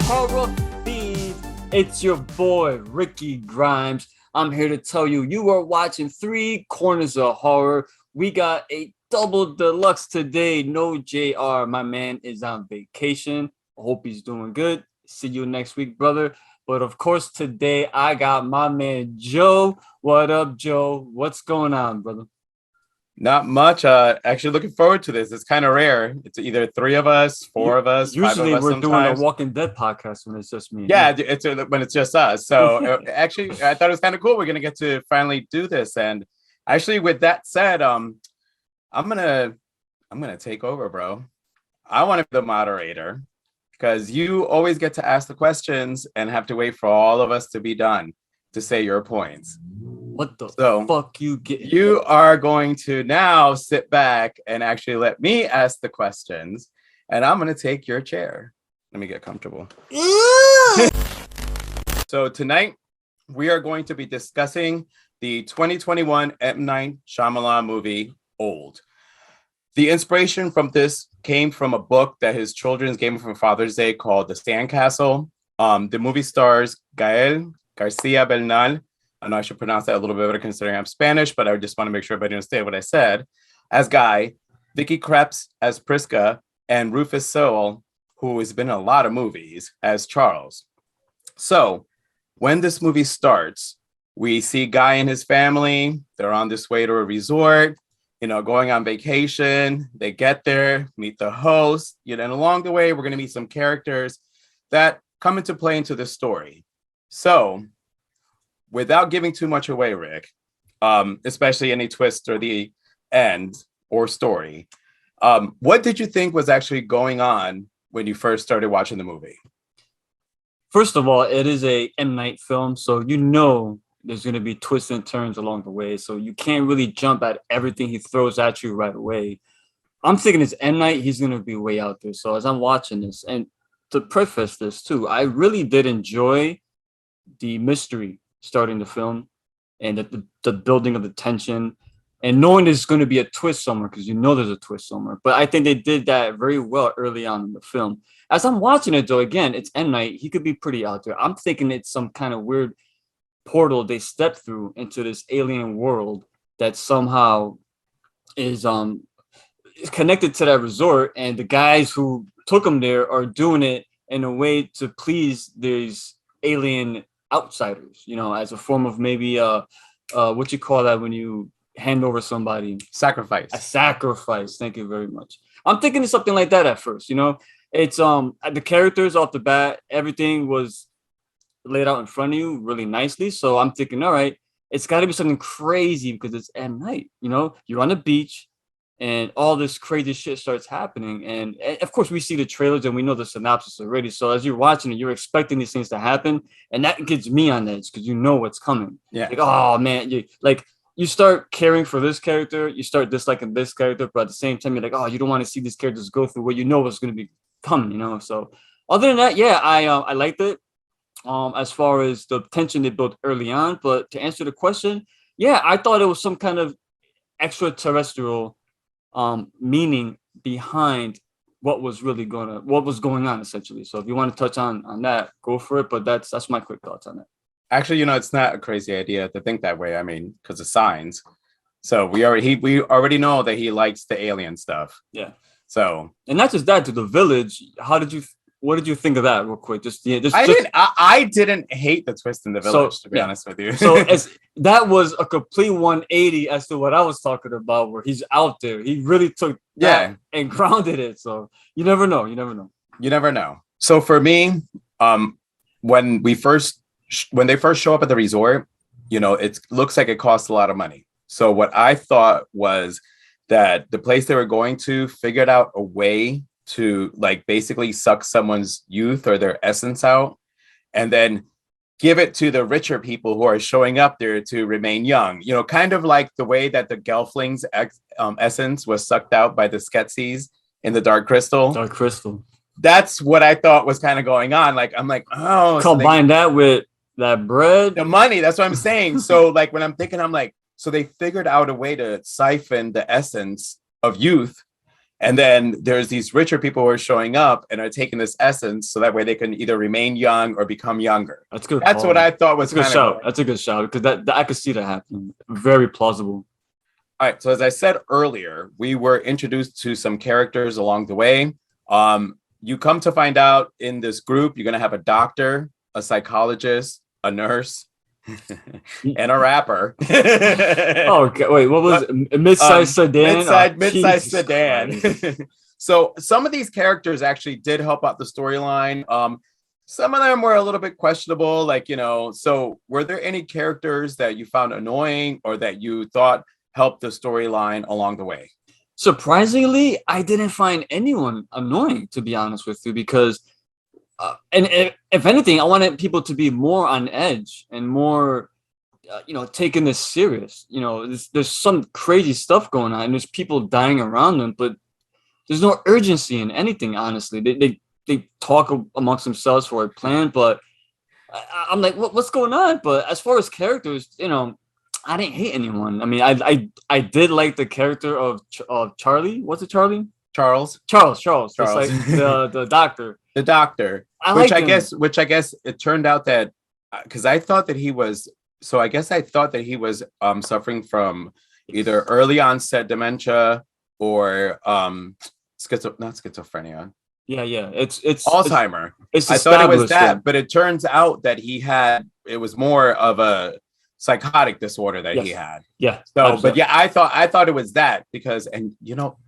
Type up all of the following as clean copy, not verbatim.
horror fiends. It's your boy Ricky Grimes. I'm here to tell you, you are watching Three Corners of Horror. We got a double deluxe today. No JR, my man is on vacation. I hope he's doing good. See you next week, brother. But of course, today I got my man Joe. What up, Joe? What's going on, brother? Not much. Actually, looking forward to this. It's kind of rare. It's either three of us, four of us, Usually 5 of us. we're doing a Sometimes. Walking Dead podcast when it's just me. Yeah, it's when it's just us. So actually, I thought it was kind of cool. We're gonna get to finally do this. And actually, with that said, I'm gonna take over, bro. I want to be the moderator because you always get to ask the questions and have to wait for all of us to be done to say your points. What the fuck you get? You are going to now sit back and actually let me ask the questions, and I'm going to take your chair. Let me get comfortable. So tonight, we are going to be discussing the 2021 M. Night Shyamalan movie, Old. The inspiration from this came from a book that his children gave him for Father's Day called The Sandcastle. The movie stars Gael Garcia Bernal. I know I should pronounce that a little bit better considering I'm Spanish, but I just want to make sure everybody understands what I said. As Guy, Vicky Krieps as Priska, and Rufus Sewell, who has been in a lot of movies, as Charles. So when this movie starts, we see Guy and his family. They're on this way to a resort, going on vacation. They get there, meet the host, and along the way, we're going to meet some characters that come into play into the story. So without giving too much away, Rick, especially any twist or the end or story, what did you think was actually going on when you first started watching the movie? First of all, it is a M. Night film, so there's going to be twists and turns along the way, so you can't really jump at everything he throws at you right away. I'm thinking it's M. Night, he's going to be way out there. So as I'm watching this, and to preface this too, I really did enjoy the mystery starting the film and the building of the tension and knowing there's going to be a twist somewhere because there's a twist somewhere. But I think they did that very well early on in the film. As I'm watching it, though, again, it's M. Night. He could be pretty out there. I'm thinking it's some kind of weird portal they stepped through into this alien world that somehow is connected to that resort, and the guys who took him there are doing it in a way to please these alien outsiders, as a form of maybe what you call that when you hand over somebody? Sacrifice. A sacrifice. Thank you very much. I'm thinking of something like that at first. It's the characters off the bat, everything was laid out in front of you really nicely. So I'm thinking, all right, it's got to be something crazy because it's at night. You're on the beach and all this crazy shit starts happening. And of course, we see the trailers and we know the synopsis already. So as you're watching it, you're expecting these things to happen. And that gets me on edge because you know what's coming. Yeah. Like, oh, man. You start caring for this character. You start disliking this character. But at the same time, you're like, oh, you don't want to see these characters go through what you know what's going to be coming, So other than that, yeah, I liked it as far as the tension they built early on. But to answer the question, yeah, I thought it was some kind of extraterrestrial meaning behind what was going on essentially. So if you want to touch on that, go for it. But that's my quick thoughts on it. Actually, it's not a crazy idea to think that way. I mean, because of signs. So we already know that he likes the alien stuff. Yeah. So and not just that, to the village. What did you think of that, real quick? I didn't hate the twist in the village, to be honest with you. So that was a complete 180 as to what I was talking about, where he's out there. He really took that and grounded it. So you never know. You never know. So for me, when they first show up at the resort, it looks like it costs a lot of money. So what I thought was that the place they were going to figured out a way to basically suck someone's youth or their essence out and then give it to the richer people who are showing up there to remain young, kind of like the way that the Gelfling's essence was sucked out by the Skeksis in the Dark Crystal. That's what I thought was kind of going on. I'm like, oh, combine that with that bread, the money. That's what I'm saying. So when I'm thinking, I'm like, so they figured out a way to siphon the essence of youth And then there's these richer people who are showing up and are taking this essence so that way they can either remain young or become younger. That's good. That's what I thought was kind of shout. That's a good shout because that I could see that happening. Very plausible. All right. So as I said earlier, we were introduced to some characters along the way. You come to find out in this group, you're going to have a doctor, a psychologist, a nurse, and a rapper. Oh, okay. Wait, what was it? Mid-size sedan? Mid-size sedan. So some of these characters actually did help out the storyline. Some of them were a little bit questionable, like, you know, so were there any characters that you found annoying or that you thought helped the storyline along the way? Surprisingly, I didn't find anyone annoying, to be honest with you, because and if anything, I wanted people to be more on edge and more, taking this serious. You know, there's some crazy stuff going on, and there's people dying around them, but there's no urgency in anything. Honestly, they talk amongst themselves for a plan, but I'm like, what's going on? But as far as characters, I didn't hate anyone. I mean, I did like the character of Charlie. What's it, Charlie? Charles. It's like the doctor. The doctor. Which I guess it turned out that because I thought that he was suffering from either early onset dementia or not schizophrenia. Yeah. It's Alzheimer. I thought it was that, but it turns out that it was more of a psychotic disorder that he had. Yeah. So, but yeah, I thought it was that because, and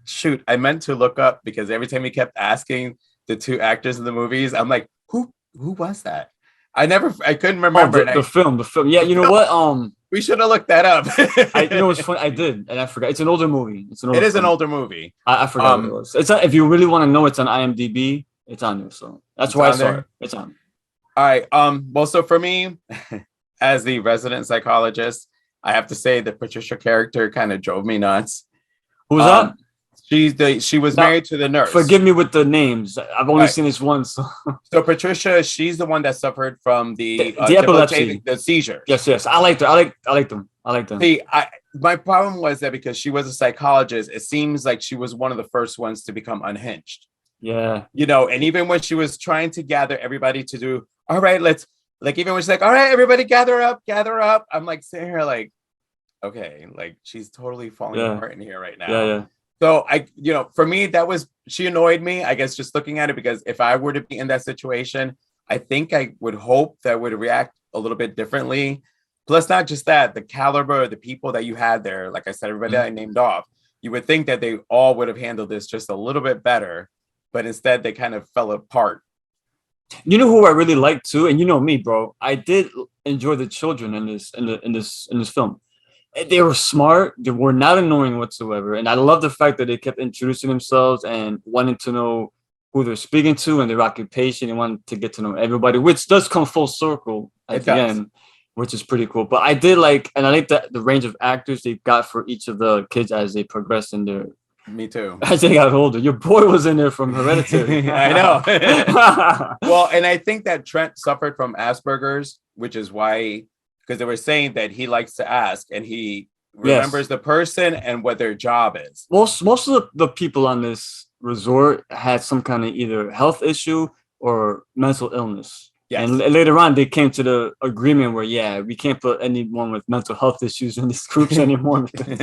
shoot, I meant to look up because every time he kept asking the two actors in the movies, I'm like, who was that? I couldn't remember. The film. Yeah, you know what? We should have looked that up. It's funny. I did, and I forgot. It's an older movie. It is an older movie. I forgot what it was. It's if you really want to know, it's on IMDb. It's on there, so that's why I saw it. It's on. All right. Well, so for me, as the resident psychologist, I have to say the Patricia character kind of drove me nuts. Who's that? She was married to the nurse. Forgive me with the names. I've only seen this once. So Patricia, she's the one that suffered from the epilepsy, the seizure. Yes. I liked her. I liked them. See, my problem was that because she was a psychologist, it seems like she was one of the first ones to become unhinged. Yeah. And even when she was trying to gather everybody to do, all right, even when she's like, all right, everybody gather up. I'm like sitting here like, okay, like she's totally falling apart in here right now. Yeah. So for me, she annoyed me, I guess, just looking at it, because if I were to be in that situation, I think I would hope that I would react a little bit differently. Plus, not just that, the caliber of the people that you had there, like I said, everybody that I named off, you would think that they all would have handled this just a little bit better, but instead they kind of fell apart. You know who I really liked too, and you know me, bro. I did enjoy the children in this film. They were smart. They were not annoying whatsoever, and I love the fact that they kept introducing themselves and wanting to know who they're speaking to and their occupation, and wanted to get to know everybody, which does come full circle at the end, which is pretty cool. But I did like the range of actors they got for each of the kids as they progressed in their. Me too. As they got older. Your boy was in there from Hereditary. I know. Well, and I think that Trent suffered from Asperger's, which is why, because they were saying that he likes to ask and he remembers the person and what their job is. Most of the people on this resort had some kind of either health issue or mental illness. Yes. And later on, they came to the agreement where, we can't put anyone with mental health issues in these groups anymore because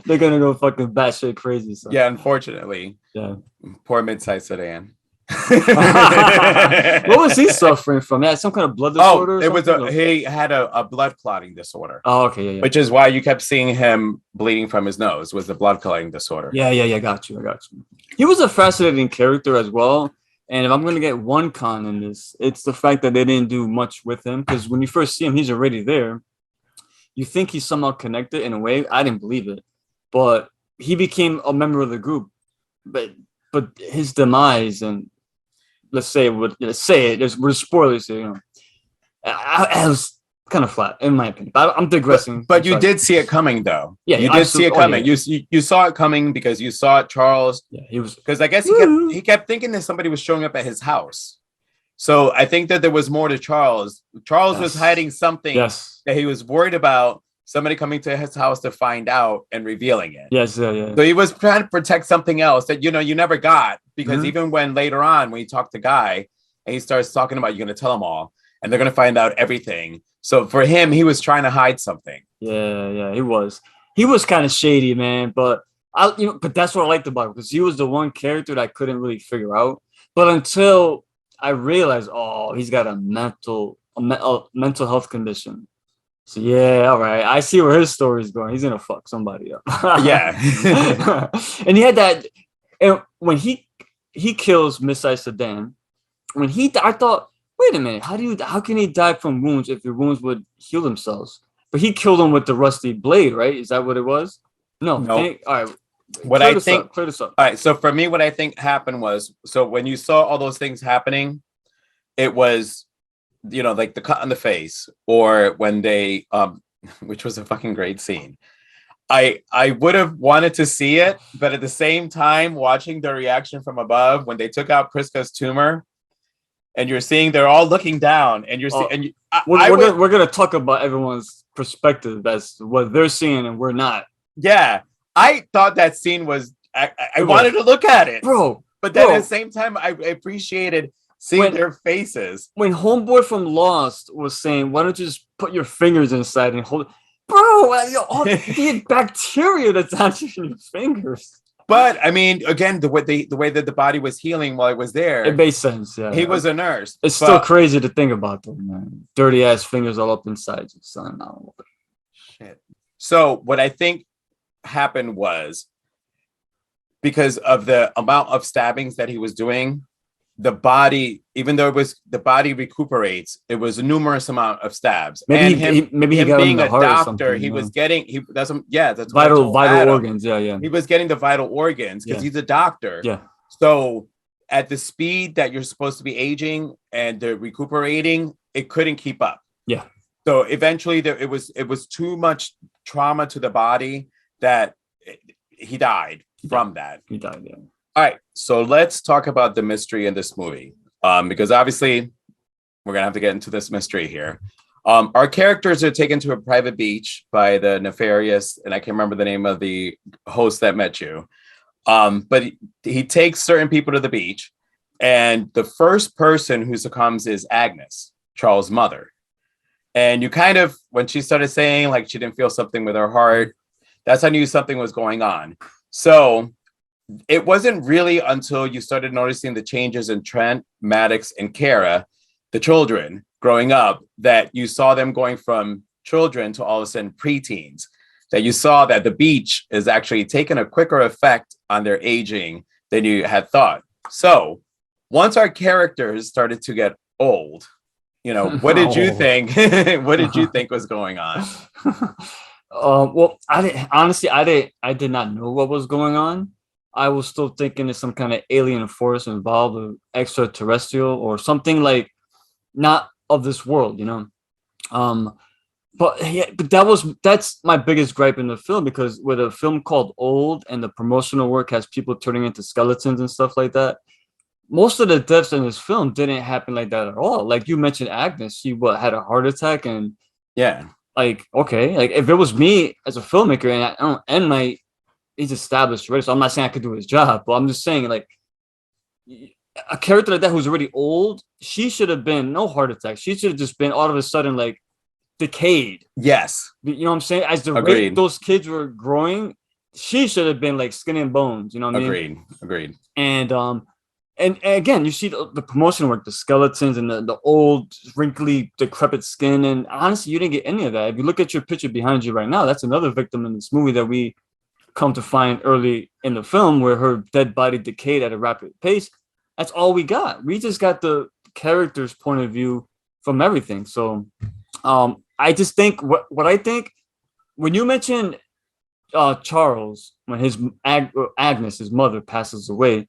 they're going to go fucking batshit crazy. So. Yeah, unfortunately. Yeah. Poor mid-sized sedan. What was he suffering from? He had some kind of blood disorder? He had a blood clotting disorder. Oh, okay, yeah. Which is why you kept seeing him bleeding from his nose, was the blood clotting disorder. Yeah, I got you. He was a fascinating character as well. And if I'm going to get one con in this, it's the fact that they didn't do much with him. Because when you first see him, he's already there. You think he's somehow connected in a way. I didn't believe it. But he became a member of the group. But his demise, and let's say it, there's spoilers here, I was kind of flat, in my opinion. I'm digressing. But you did see it coming, though. Yeah, you did see it coming. You saw it coming because you saw Charles. Yeah, he was, because I guess he kept thinking that somebody was showing up at his house. So I think that there was more to Charles. Charles was hiding something that he was worried about. somebody coming to his house to find out and revealing it. Yes, yeah. So he was trying to protect something else that you never got, because Mhm. even when later on when you talk to Guy and he starts talking about you're going to tell them all and they're going to find out everything. So for him, he was trying to hide something. Yeah, he was. He was kind of shady, man. But but that's what I liked about him because he was the one character that I couldn't really figure out. But until I realized, oh, he's got a mental health condition. So yeah, all right. I see where his story is going. He's gonna fuck somebody up. Yeah. And he had that. And when he kills Miss Sedan, I thought, wait a minute, how can he die from wounds if your wounds would heal themselves? But he killed him with the rusty blade, right? Is that what it was? No. No. All right. What I think. Clear this up. All right. So for me, what I think happened was, so when you saw all those things happening, it was, like the cut on the face, or when they, which was a fucking great scene. I would have wanted to see it, but at the same time, watching the reaction from above when they took out Priska's tumor, and you're seeing they're all looking down, and you're seeing, and we're gonna talk about everyone's perspective as what they're seeing and we're not. Yeah, I thought that scene was. I wanted to look at it, bro. But then at the same time, I appreciated seeing their faces. When Homeboy from Lost was saying, "Why don't you just put your fingers inside and hold it?" Bro, all the bacteria that's actually in your fingers. But I mean, again, the way that the body was healing while it was there, it made sense. Yeah, he was a nurse. It's still crazy to think about, though, man. Dirty ass fingers all up inside you, son. Shit. So what I think happened was, because of the amount of stabbings that he was doing, the body, even though the body recuperates, it was a numerous amount of stabs. Maybe he got being a doctor, he was getting that's vital organs. Yeah. He was getting the vital organs because he's a doctor. Yeah. So at the speed that you're supposed to be aging and the recuperating, it couldn't keep up. Yeah. So eventually it was too much trauma to the body that he died from that. He died, yeah. All right, so let's talk about the mystery in this movie, because obviously we're gonna have to get into this mystery here. Our characters are taken to a private beach by the nefarious, and I can't remember the name of the host that met you, but he takes certain people to the beach, and the first person who succumbs is Agnes, Charles' mother. And you kind of, when she started saying like she didn't feel something with her heart, that's how I knew something was going on. So it wasn't really until you started noticing the changes in Trent, Maddox, and Kara, the children growing up, that you saw them going from children to all of a sudden preteens, that you saw that the beach is actually taking a quicker effect on their aging than you had thought. So once our characters started to get old, what did you think? What did you think was going on? Well, I did not know what was going on. I was still thinking there's some kind of alien force involved, or extraterrestrial, or something like not of this world, But that's my biggest gripe in the film, because with a film called Old and the promotional work has people turning into skeletons and stuff like that, most of the deaths in this film didn't happen like that at all. Like you mentioned, Agnes, she had a heart attack, and like okay, like if it was me as a filmmaker and I don't end my he's established already, so I'm not saying I could do his job, but I'm just saying, like, a character like that who's already old, she should have been no heart attack. She should have just been all of a sudden like decayed. Yes. You know what I'm saying? As the rate those kids were growing, she should have been like skin and bones. You know what I mean? Agreed. And again, you see the promotion work, the skeletons and the old, wrinkly, decrepit skin. And honestly, you didn't get any of that. If you look at your picture behind you right now, that's another victim in this movie that we come to find early in the film, where her dead body decayed at a rapid pace. That's all we got. We just got the character's point of view from everything. So I just think what I think when you mentioned Charles, when his Agnes, his mother, passes away,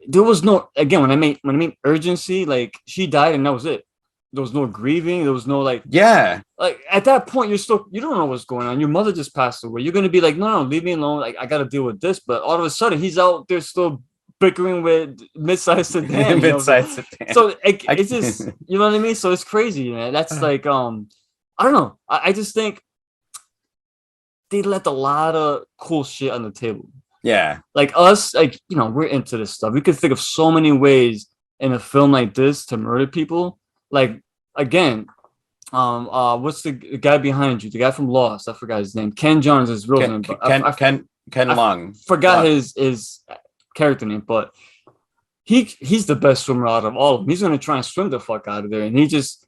there was no, again, when I mean urgency, like she died and that was it. There was no grieving. There was no like at that point you don't know what's going on. Your mother just passed away. You're gonna be like, no, leave me alone. Like I got to deal with this. But all of a sudden he's out there still bickering with mid-sized sedan. Sedan. So it's just, you know what I mean. So it's crazy, man. That's like I don't know. I just think they left a lot of cool shit on the table. Yeah. Like us, like we're into this stuff. We could think of so many ways in a film like this to murder people. Like again, what's the guy behind you? The guy from Lost. I forgot his name. Ken Johns is his real name, but Ken Lung. Forgot his character name, but he's the best swimmer out of all of them. He's gonna try and swim the fuck out of there, and he just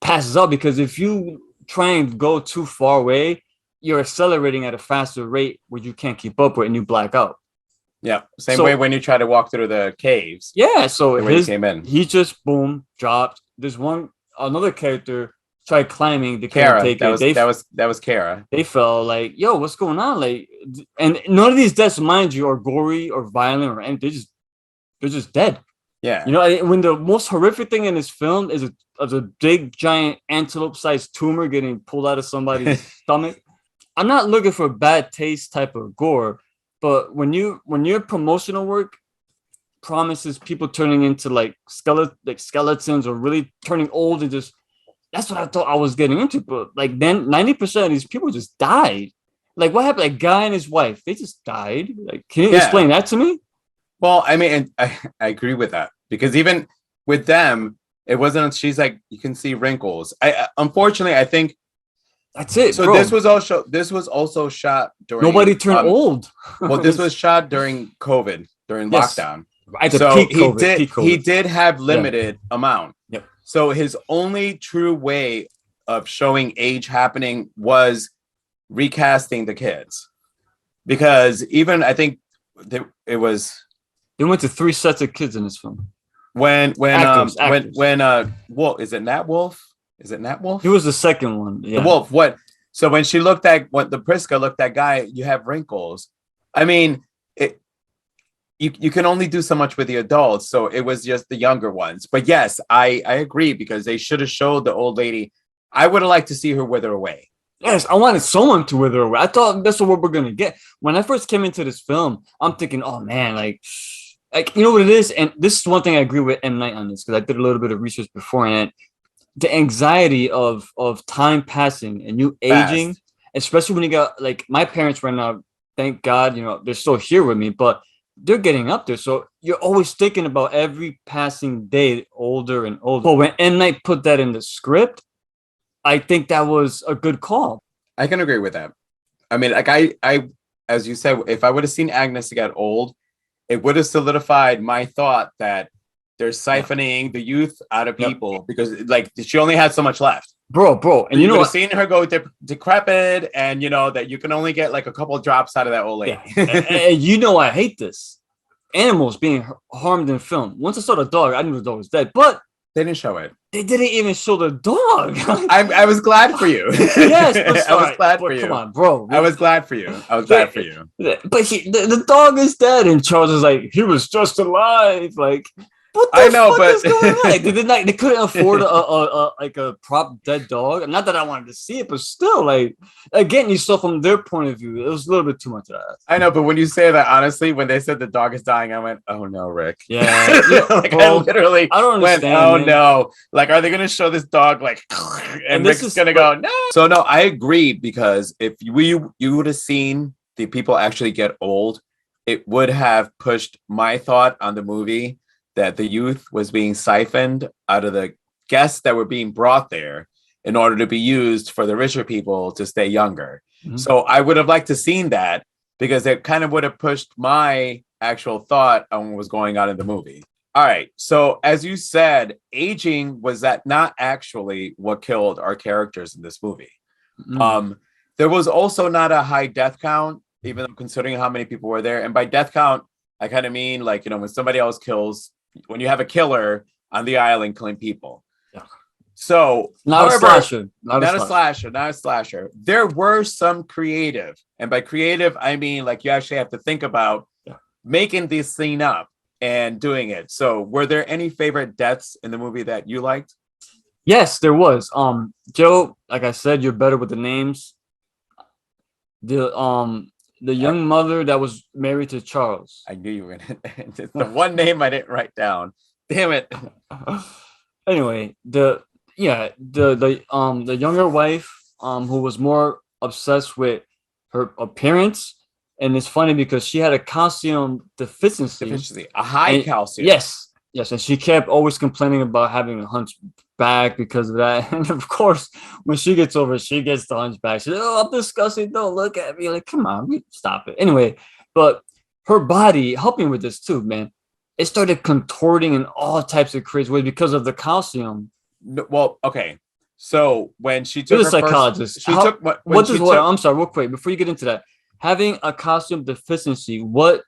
passes out because if you try and go too far away, you're accelerating at a faster rate where you can't keep up with, and you black out. Yeah, same way when you try to walk through the caves. Yeah, so he came in, he just boom dropped. There's another character tried climbing. They Kara, that was Kara. They fell like, yo, what's going on? Like, and none of these deaths, mind you, are gory or violent or anything. They're just dead. Yeah, when the most horrific thing in this film is a big giant antelope-sized tumor getting pulled out of somebody's stomach. I'm not looking for bad taste type of gore, but when your promotional work promises people turning into like skeletons or really turning old and just that's what I thought I was getting into. But like then 90% of these people just died. Like what happened? Like guy and his wife, they just died. Like, can you explain that to me? Well, I mean, I agree with that because even with them, it wasn't. She's like, you can see wrinkles. Unfortunately, I think that's it. So bro. This was also shot during. Nobody turned old. Well, this was shot during COVID, during lockdown. So peak COVID, he did have limited amount. Yep. So his only true way of showing age happening was recasting the kids, because even I think it was. They went to 3 sets of kids in this film. When actors. Wolf, is it Nat Wolf? Is it Nat Wolf? He was the second one. Yeah. The Wolf. What? So when she looked at the Priska looked at guy, you have wrinkles. I mean, you can only do so much with the adults, so it was just the younger ones. But yes, I agree because they should have showed the old lady. I would have liked to see her wither away. Yes, I wanted someone to wither away. I thought that's what we're gonna get. When I first came into this film, I'm thinking, oh man, like you know what it is, and this is one thing I agree with M. Night on this because I did a little bit of research beforehand. The anxiety of time passing and you aging, especially when you got like my parents right now, thank God, they're still here with me, but they're getting up there. So you're always thinking about every passing day older and older. But when M. Night put that in the script, I think that was a good call. I can agree with that. I mean, like I as you said, if I would have seen Agnes get old, it would have solidified my thought that they're siphoning the youth out of people because like she only had so much left. Bro. And you know, seen her go decrepit and that you can only get like a couple of drops out of that old lady. And I hate this. Animals being harmed in film. Once I saw the dog, I knew the dog was dead, but they didn't show it. They didn't even show the dog. I was glad for you. Yes, I was glad for you. Come on, bro. I was glad for you. But the dog is dead, and Charles is like, he was just alive. Like, what the fuck is going on? They couldn't afford a prop dead dog. Not that I wanted to see it, but still, like, again, you saw from their point of view, it was a little bit too much of that. I know, but when you say that, honestly, when they said the dog is dying, I went, "Oh no, Rick." Yeah, like bro, I don't understand. Oh no, like, are they gonna show this dog like, and Rick's gonna go no? So no, I agree because if you would have seen the people actually get old, it would have pushed my thought on the movie that the youth was being siphoned out of the guests that were being brought there in order to be used for the richer people to stay younger. Mm-hmm. So I would have liked to seen that because it kind of would have pushed my actual thought on what was going on in the movie. All right. So as you said, aging was that not actually what killed our characters in this movie. Mm-hmm. There was also not a high death count, even considering how many people were there. And by death count, I kind of mean like, when somebody else kills, when you have a killer on the island killing people. Yeah. So, not a slasher. Not a slasher. There were some creative. And by creative, I mean, like, you actually have to think about making this scene up and doing it. So were there any favorite deaths in the movie that you liked? Yes, there was. Joe, like I said, you're better with the names. The young mother that was married to Charles. I knew you were gonna. It's the one name I didn't write down. Damn it. Anyway, the younger wife, who was more obsessed with her appearance, and it's funny because she had a calcium deficiency, a high and calcium. yes, and she kept always complaining about having a hunchback because of that. And of course, when she gets over, she gets the hunchback. She's, oh, I'm disgusting. Don't look at me. Like, come on, stop it. Anyway, but her body helping with this too, man. It started contorting in all types of crazy ways because of the calcium. Well, okay. So when she You're took the psychologist. I'm sorry, real quick, before you get into that, having a calcium deficiency, what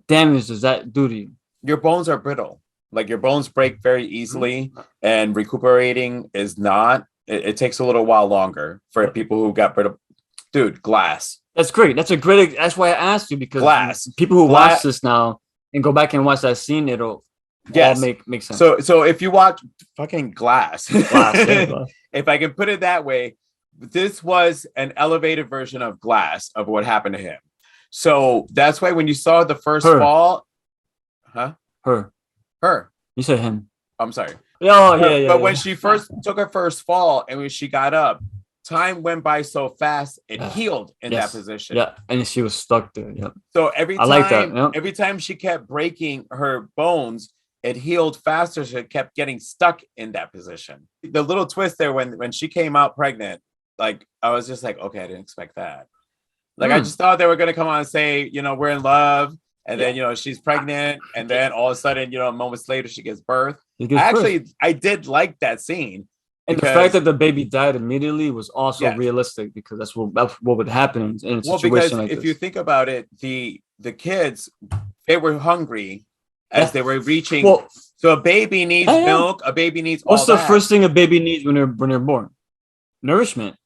damage does that do to you? Your bones are brittle. Like your bones break very easily, and recuperating is not. It takes a little while longer for people who got brittle. Dude, glass. That's great. That's why I asked you, because glass. People who watch this now and go back and watch that scene, it'll all make sense. So if you watch fucking glass, if I can put it that way, this was an elevated version of Glass of what happened to him. So that's why when you saw the first fall, her. You said him. I'm sorry. Yeah. But when she first took her first fall and when she got up, time went by so fast, it healed in that position. Yeah, and she was stuck there. Yeah. So every time she kept breaking her bones, it healed faster, so it kept getting stuck in that position. The little twist there when she came out pregnant, like I was just like, okay, I didn't expect that. Like I just thought they were gonna come on and say, you know, we're in love, and then she's pregnant, and then all of a sudden, moments later she gives birth. I did like that scene. And the fact that the baby died immediately was also realistic, because that's what would happen in a situation like this. If you think about it, the kids, they were hungry as they were reaching. Well, so a baby needs milk. A baby needs. What's the first thing a baby needs when they're born? Nourishment.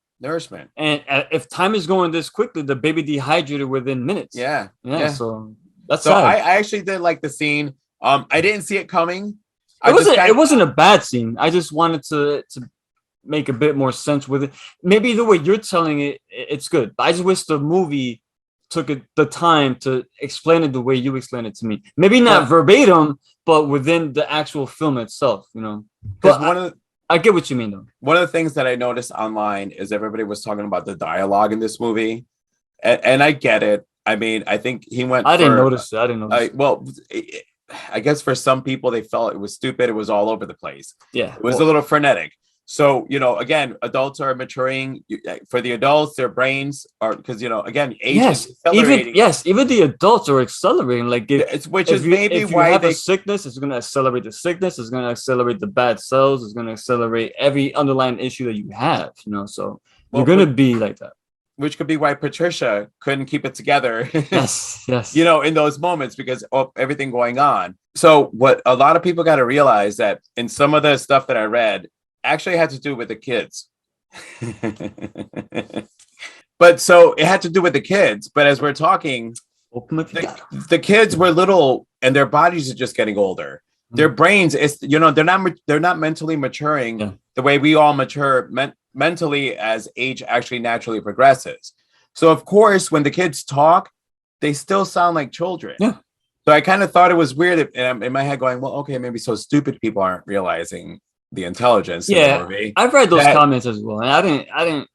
And if time is going this quickly, the baby dehydrated within minutes. Yeah. So that's so I actually did like the scene. I didn't see it coming. It wasn't a bad scene. I just wanted to make a bit more sense with it. Maybe the way you're telling it, it's good. But I just wish the movie took the time to explain it the way you explained it to me. Maybe not verbatim, but within the actual film itself, But I get what you mean, though. One of the things that I noticed online is everybody was talking about the dialogue in this movie, and I get it. I mean, I think he went. I didn't notice it. Well, I guess for some people they felt it was stupid. It was all over the place. Yeah, it was a little frenetic. So again, adults are maturing. For the adults, their brains are because again, age is accelerating. Even the adults are accelerating. Like if you have a sickness, it's going to accelerate the sickness. It's going to accelerate the bad cells. It's going to accelerate every underlying issue that you have. So you're going to be like that. Which could be why Patricia couldn't keep it together. Yes. In those moments because of everything going on. So what a lot of people got to realize that in some of the stuff that I read actually had to do with the kids. But so it had to do with the kids. But as we're talking, the kids were little and their bodies are just getting older. Their brains is, they're not mentally maturing the way we all mature mentally as age actually naturally progresses. So of course, when the kids talk, they still sound like children. Yeah. So I kind of thought it was weird, and I'm in my head going, well, okay, maybe so stupid people aren't realizing the intelligence. Yeah, in the movie. I've read those comments as well, and I didn't.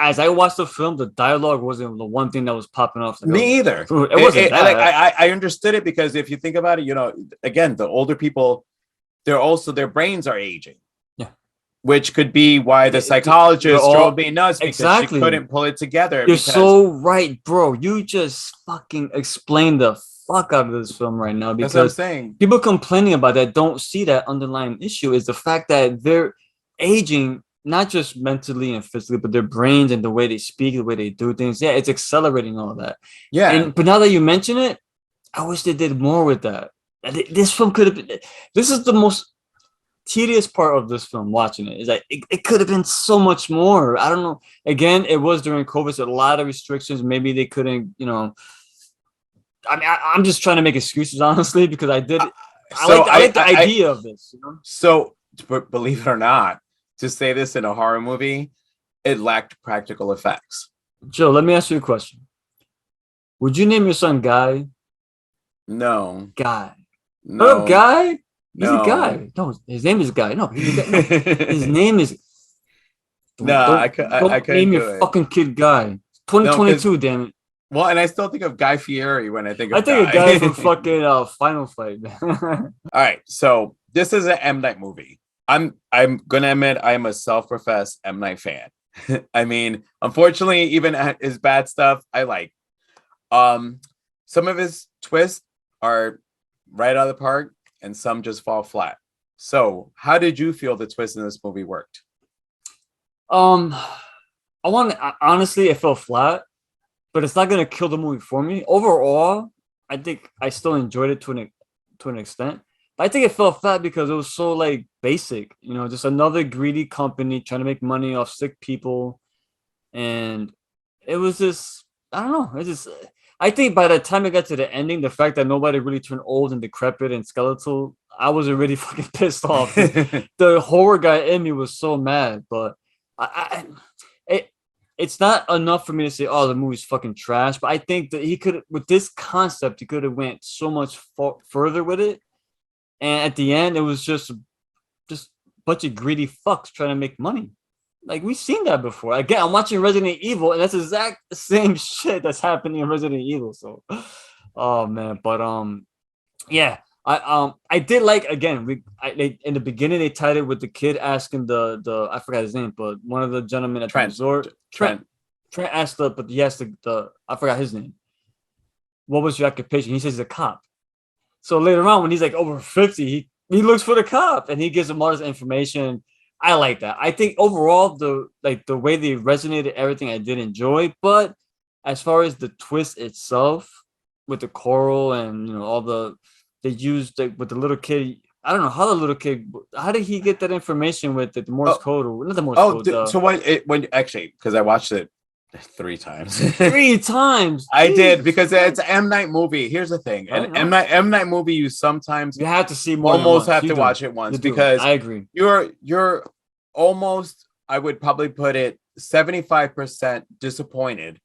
As I watched the film, the dialogue wasn't the one thing that was popping off. Me either. It wasn't. I understood it because if you think about it, again, the older people, their brains are aging. Yeah, which could be why the psychologist drove me nuts because she couldn't pull it together. You're so right, bro. You just fucking explained the fuck out of this film right now, because that's what I'm saying. People complaining about that don't see that underlying issue is the fact that they're aging, not just mentally and physically, but their brains and the way they speak, the way they do things. Yeah, it's accelerating all that. Yeah. But now that you mention it, I wish they did more with that. This film could have been. This is the most tedious part of this film. Watching it is like it could have been so much more. I don't know. Again, it was during COVID, so a lot of restrictions. Maybe they couldn't. I mean, I'm just trying to make excuses, honestly, because I did. I like the idea of this. So, believe it or not, to say this in a horror movie, it lacked practical effects. Joe, let me ask you a question. Would you name your son Guy? No. Guy. No. Guy? He's no. a guy. No, his name is Guy. No, he's a guy. No. His name is. No, I couldn't name your fucking kid Guy. No, because 2022, damn it. well, and I still think of Guy Fieri when I think I of think a guy Guy. from fucking Final Fight, man. All right, so this is an M Night movie. I'm gonna admit I am a self-professed M Night fan. I mean, unfortunately, even his bad stuff I like. Um, some of his twists are right out of the park, and some just fall flat. So, how did you feel the twist in this movie worked? um, honestly, it felt flat, but it's not gonna kill the movie for me. Overall, I think I still enjoyed it to an extent. But I think it felt flat because it was so like basic, you know, just another greedy company trying to make money off sick people, and it was just I don't know. It's just I think by the time it got to the ending, the fact that nobody really turned old and decrepit and skeletal, I was already fucking pissed off because the horror guy in me was so mad. But I it it's not enough for me to say, oh, the movie's fucking trash. But I think that he could, with this concept, he could have went so much further with it. And at the end, it was just a bunch of greedy fucks trying to make money. Like we've seen that before. Again, I'm watching Resident Evil, and that's exact same shit that's happening in Resident Evil. So, oh man, but yeah, I did like again. In the beginning they tied it with the kid asking the I forgot his name, but one of the gentlemen at the resort, Trent asked but he asked the I forgot his name. What was your occupation? He says he's a cop. So later on, when he's like over 50, he looks for the cop and he gives him all this information. I like that. I think overall the way they resonated everything I did enjoy, but as far as the twist itself with the choral and all they used with the little kid. I don't know how the little kid. How did he get that information with the Morse code or not the Morse code? So when actually because I watched it 3 times. 3 times. I did because it's an M Night movie. Here's the thing, an M Night movie, you sometimes have to see more. Almost have to watch it once because I agree. You're almost. I would probably put it 75% disappointed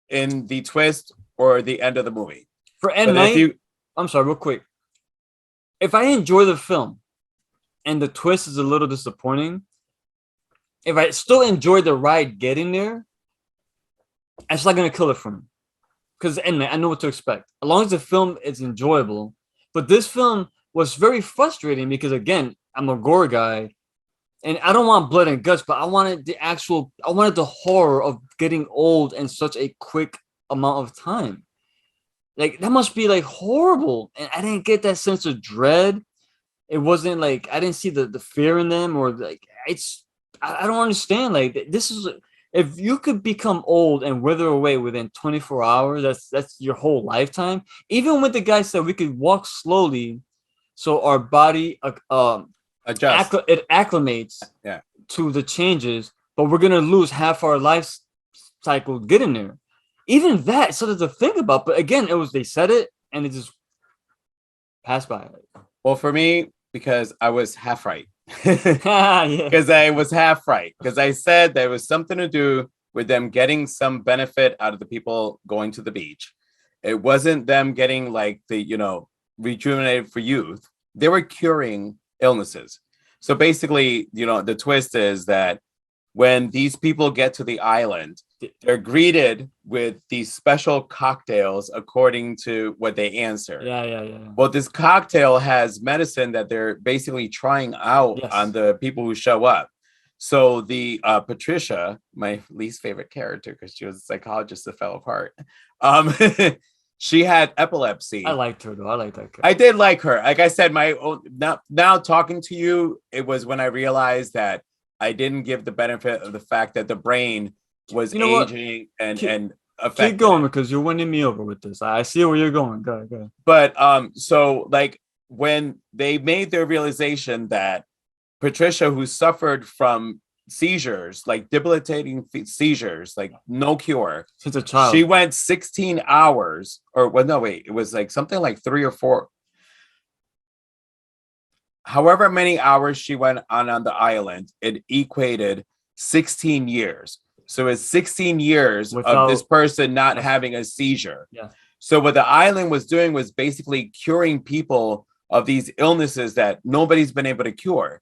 in the twist or the end of the movie. For M Night, I'm sorry, real quick. If I enjoy the film and the twist is a little disappointing, if I still enjoy the ride getting there, it's not gonna kill it for me. Because I know what to expect. As long as the film is enjoyable. But this film was very frustrating because again, I'm a gore guy and I don't want blood and guts, but I wanted the horror of getting old in such a quick amount of time. Like that must be like horrible. And I didn't get that sense of dread. It wasn't like I didn't see the fear in them or like I don't understand. Like this is if you could become old and wither away within 24 hours, that's your whole lifetime. Even when the guy said we could walk slowly, so our body adjusts, it acclimates to the changes, but we're gonna lose half our life cycle getting there. Even that, so there's a thing about. But again, they said it and it just passed by. Well, for me, because I was half right. Because I was half right. Because I said there was something to do with them getting some benefit out of the people going to the beach. It wasn't them getting like the, rejuvenated for youth. They were curing illnesses. So basically, the twist is that when these people get to the island, they're greeted with these special cocktails according to what they answer. Yeah. Well, this cocktail has medicine that they're basically trying out on the people who show up. So the Patricia, my least favorite character, because she was a psychologist that fell apart. She had epilepsy. I liked her though. I liked that character. I did like her. Like I said, now talking to you, it was when I realized that I didn't give the benefit of the fact that the brain was aging and affected. Keep going because you're winning me over with this. I see where you're going. Go ahead. But so like when they made their realization that Patricia, who suffered from seizures, like debilitating seizures, like no cure since a child, she went 16 hours, it was like something like 3 or 4. However many hours she went on the island, it equated 16 years. So it's 16 years of this person not having a seizure. Yeah. So what the island was doing was basically curing people of these illnesses that nobody's been able to cure.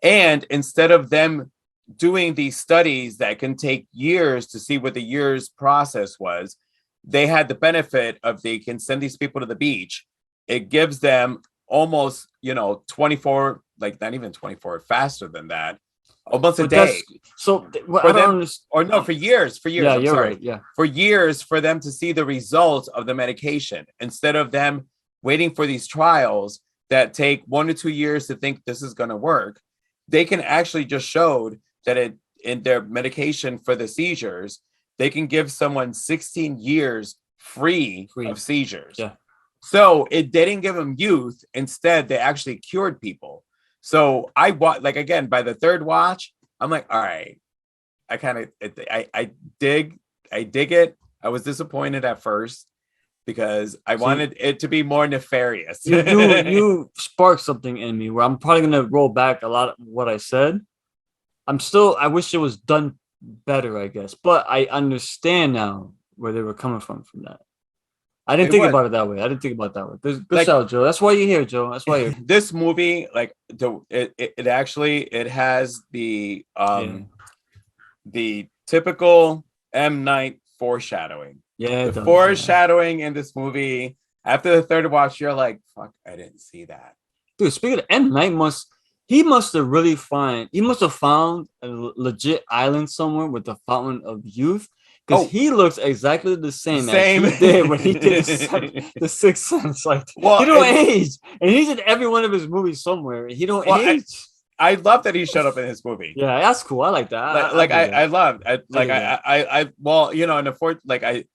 And instead of them doing these studies that can take years to see what the year's process was, they had the benefit of they can send these people to the beach. It gives them almost, 24, like not even 24, faster than that, almost a But day that's so. Well, for I don't them, understand. or no, for years, Yeah, I'm you're sorry, right. Yeah. for years for them to see the results of the medication instead of them waiting for these trials that take 1 to 2 years to think this is going to work. They can actually just showed that it in their medication for the seizures, they can give someone 16 years free of Free. seizures. Yeah. So it didn't give them youth. Instead, they actually cured people. So I like again by the third watch, I'm like, all right, I kind of I dig it. I was disappointed at first because I See, wanted it to be more nefarious. you sparked something in me where I'm probably gonna roll back a lot of what I said. I wish it was done better, I guess, but I understand now where they were coming from that. I didn't It think was about it that way. I didn't think about it that way. Good like shout, Joe. That's why you're here, Joe. That's why you're this movie, like it actually it has yeah. the typical M. Night foreshadowing. Yeah, The it does. Yeah. foreshadowing in this movie. After the third watch, you're like, "Fuck, I didn't see that." Dude, speaking of M Night, he must have found a legit island somewhere with the Fountain of Youth because Oh, he looks exactly the same as same. he did when he did the Sixth Sense. Like he Well, don't age, and he's in every one of his movies somewhere. He don't well, age. I love that he showed up in his movie. Yeah, that's cool. I like that. Like dig I that. loved I I like dig that. I well, in the fourth, like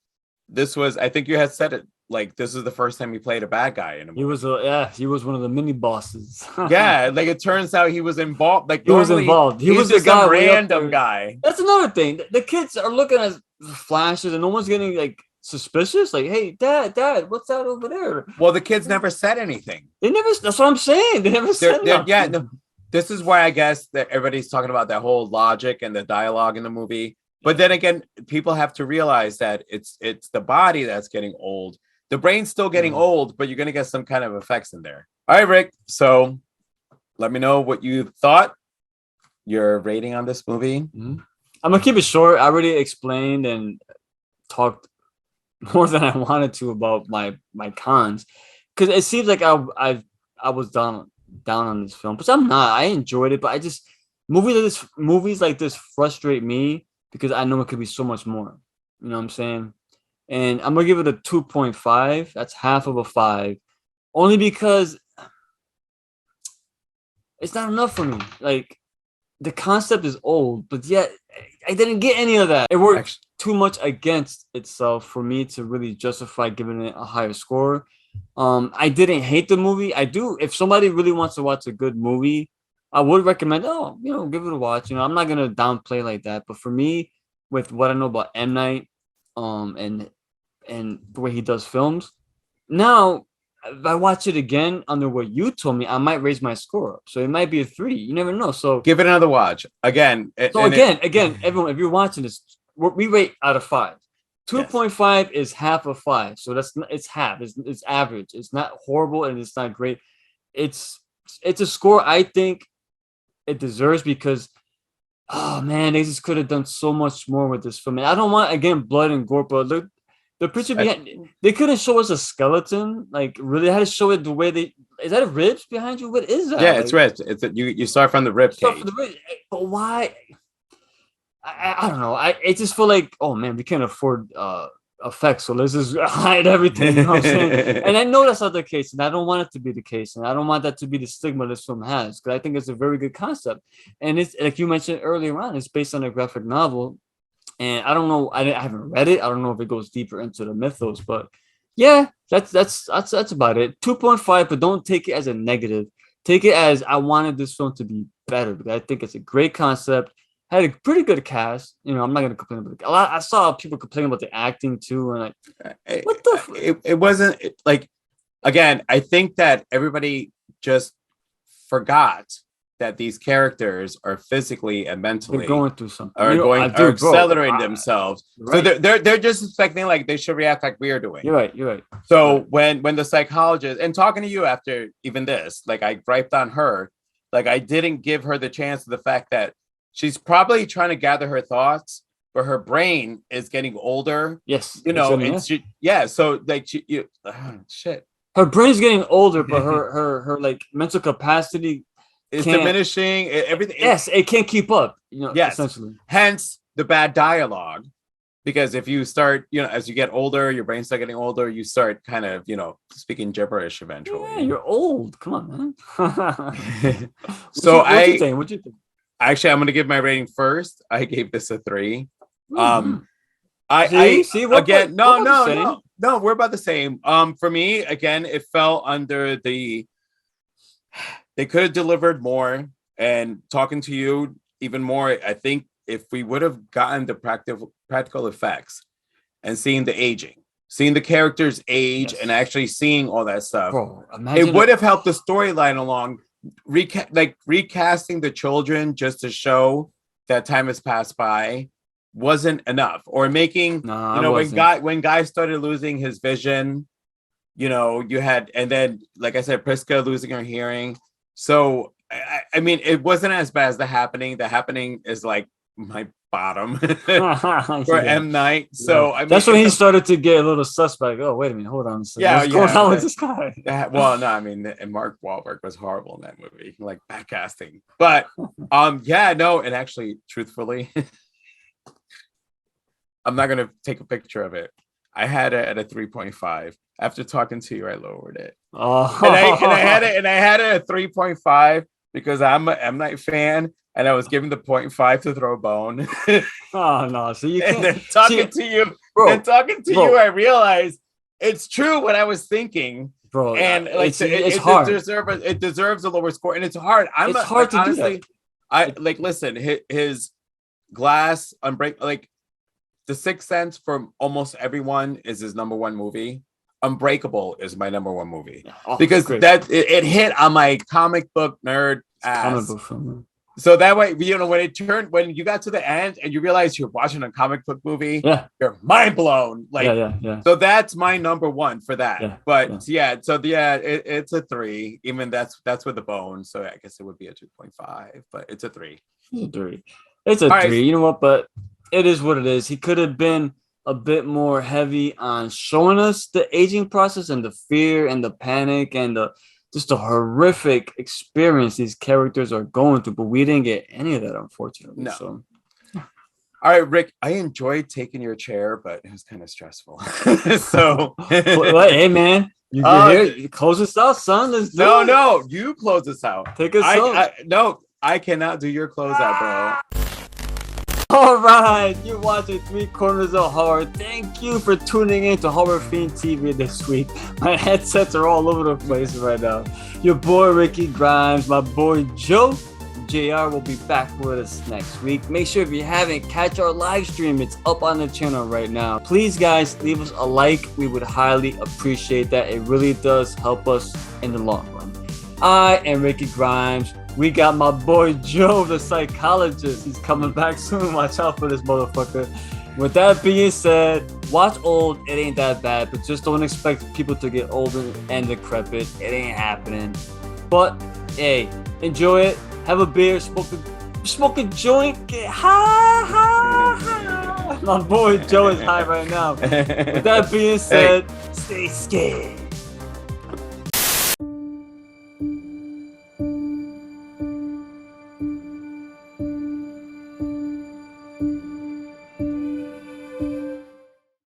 this was, I think you had said it, like this is the first time he played a bad guy in a movie. He was one of the mini bosses. Yeah, like it turns out he was involved. Like He was normally involved. He he's was the just some guy way up random there. guy. That's another thing. The kids are looking at flashes and no one's getting like suspicious. Like, hey, dad, what's that over there? Well, the kids never said anything. They never. That's what I'm saying. They never said nothing. Yeah, no, this is why I guess that everybody's talking about that whole logic and the dialogue in the movie. But then again, people have to realize that it's the body that's getting old. The brain's still getting old, but you're gonna get some kind of effects in there. All right, Rick. So let me know what you thought. Your rating on this movie. Mm-hmm. I'm gonna keep it short. I already explained and talked more than I wanted to about my cons because it seems like I was down on this film, but I'm not. I enjoyed it, but I just movies like this frustrate me because I know it could be so much more. You know what I'm saying? And I'm gonna give it a 2.5. That's half of a 5, only because it's not enough for me. Like the concept is old, but yet I didn't get any of that. It worked too much against itself for me to really justify giving it a higher score. I didn't hate the movie. I do. If somebody really wants to watch a good movie, I would recommend. Oh, give it a watch. I'm not gonna downplay like that. But for me, with what I know about M Night, and the way he does films, now if I watch it again under what you told me, I might raise my score up. So it might be a 3. You never know. So give it another watch again. Again, everyone, if you're watching this, we rate out of 5. 2.5 is half of 5. So it's half. It's average. It's not horrible and it's not great. It's a score I think it deserves because oh man, they just could have done so much more with this film. And I don't want again blood and gore, but look. The picture behind they couldn't show us a skeleton. Like really had to show it the way they is that a ribs behind you? What is that? Yeah, it's ribs. You start from the rib cage. But why? I don't know. I just feel like oh man, we can't afford effects, so let's just hide everything. You know what I'm saying? And I know that's not the case, and I don't want it to be the case, and I don't want that to be the stigma this film has because I think it's a very good concept. And it's like you mentioned earlier on, it's based on a graphic novel. And I don't know, I haven't read it. I don't know if it goes deeper into the mythos, but yeah, that's about it. 2.5, but don't take it as a negative. Take it as I wanted this film to be better because I think it's a great concept. Had a pretty good cast. I'm not gonna complain about it. I saw people complaining about the acting too, and like, what the? It wasn't like again. I think that everybody just forgot that these characters are physically and mentally they're going through something, are accelerating themselves. Right. So they're just expecting like they should react like we are doing. You're right. So when the psychologist and talking to you after even this, like I griped on her, like I didn't give her the chance of the fact that she's probably trying to gather her thoughts, but her brain is getting older. Yes, You know, and so like shit. Her brain's getting older, but her like mental capacity is diminishing. Everything. Yes, it can't keep up. You know, yes. Essentially. Hence the bad dialogue. Because if you start, you know, as you get older, your brain starts getting older, you start kind of, you know, speaking gibberish eventually. Yeah, you're old. Come on, man. So what you think? Actually, I'm gonna give my rating first. I gave this a 3. Mm-hmm. No, we're about the same. For me, again, it fell under they could have delivered more, and talking to you even more. I think if we would have gotten the practical effects and seeing the aging, seeing the characters age, and actually seeing all that stuff, bro, it would have helped the storyline along. Recasting the children just to show that time has passed by wasn't enough, or making when Guy started losing his vision, you know, you had, and then like I said, Priska losing her hearing. So I mean, it wasn't as bad as The Happening. The Happening is like my bottom for M. Night. So I mean, that's when he started to get a little suspect. Oh, wait a minute, hold on. So what's going on with this guy? Well, no, I mean, and Mark Wahlberg was horrible in that movie, like bad casting. But and actually, truthfully, I'm not gonna take a picture of it. I had it at a 3.5. After talking to you, I lowered it. Oh, and I had it at 3.5 because I'm an M. Night fan. And I was giving the 0.5 to throw a bone. Oh no! So you can't. And then talking to you, I realized it's true what I was thinking, bro. And like it's hard. It deserves a lower score, and it's hard. It's hard to honestly do that. I like listen. His Glass, like The Sixth Sense for almost everyone is his number one movie. Unbreakable is my number one movie because it hit on my comic book nerd ass. Comic book film. So that way, you know, when you got to the end and you realize you're watching a comic book movie, you're mind blown. Like, so that's my number one for that. It's a 3. Even that's with the bone. So I guess it would be a 2.5, but it's a 3. It's a 3. You know what? But it is what it is. He could have been a bit more heavy on showing us the aging process and the fear and the panic and just a horrific experience these characters are going through, but we didn't get any of that, unfortunately. No. So. All right, Rick, I enjoyed taking your chair, but it was kind of stressful. So, hey, man, you're here. You close us out, son. Let's do it. No, you close us out. Take us out. No, I cannot do your closeout, bro. All right, you're watching 3 Corners of Horror. Thank you for tuning in to Horror Fiend TV this week. My headsets are all over the place right now. Your boy Ricky Grimes, my boy Joe, JR will be back with us next week. Make sure if you haven't, catch our live stream. It's up on the channel right now. Please, guys, leave us a like. We would highly appreciate that. It really does help us in the long run. I am Ricky Grimes. We got my boy Joe, the psychologist. He's coming back soon. Watch out for this motherfucker. With that being said, watch Old. It ain't that bad, but just don't expect people to get older and decrepit. It ain't happening. But hey, enjoy it. Have a beer, smoke a joint, get high. My boy Joe is high right now. With that being said, stay scared.